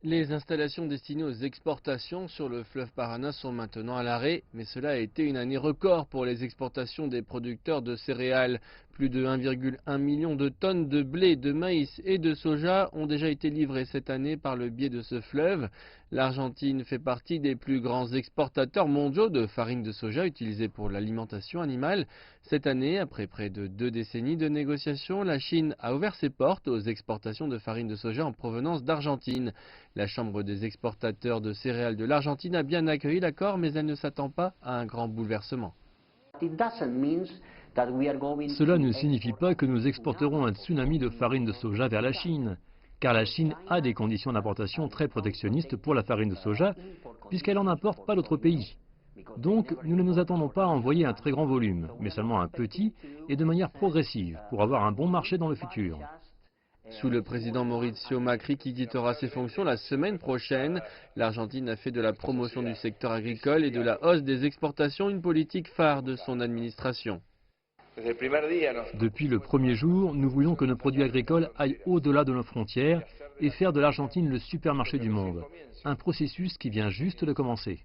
Les installations destinées aux exportations sur le fleuve Paraná sont maintenant à l'arrêt, mais cela a été une année record pour les exportations des producteurs de céréales. Plus de 1,1 million de tonnes de blé, de maïs et de soja ont déjà été livrées cette année par le biais de ce fleuve. L'Argentine fait partie des plus grands exportateurs mondiaux de farine de soja utilisée pour l'alimentation animale. Cette année, après près de 2 décennies de négociations, la Chine a ouvert ses portes aux exportations de farine de soja en provenance d'Argentine. La Chambre des exportateurs de céréales de l'Argentine a bien accueilli l'accord, mais elle ne s'attend pas à un grand bouleversement. Cela ne signifie pas que nous exporterons un tsunami de farine de soja vers la Chine, car la Chine a des conditions d'importation très protectionnistes pour la farine de soja, puisqu'elle en importe pas d'autres pays. Donc, nous ne nous attendons pas à envoyer un très grand volume, mais seulement un petit et de manière progressive, pour avoir un bon marché dans le futur. Sous le président Mauricio Macri qui quittera ses fonctions la semaine prochaine, l'Argentine a fait de la promotion du secteur agricole et de la hausse des exportations une politique phare de son administration. Depuis le premier jour, nous voulons que nos produits agricoles aillent au-delà de nos frontières et faire de l'Argentine le supermarché du monde. Un processus qui vient juste de commencer.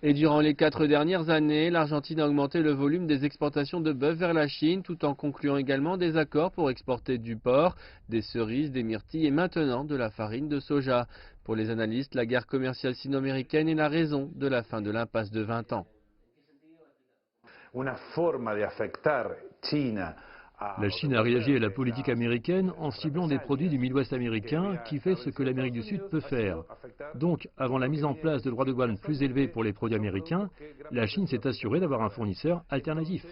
Et durant les 4 dernières années, l'Argentine a augmenté le volume des exportations de bœuf vers la Chine, tout en concluant également des accords pour exporter du porc, des cerises, des myrtilles et maintenant de la farine de soja. Pour les analystes, la guerre commerciale sino-américaine est la raison de la fin de l'impasse de 20 ans. La Chine a réagi à la politique américaine en ciblant des produits du Midwest américain qui fait ce que l'Amérique du Sud peut faire. Donc, avant la mise en place de droits de douane plus élevés pour les produits américains, la Chine s'est assurée d'avoir un fournisseur alternatif.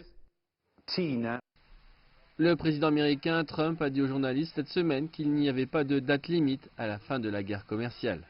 Le président américain Trump a dit aux journalistes cette semaine qu'il n'y avait pas de date limite à la fin de la guerre commerciale.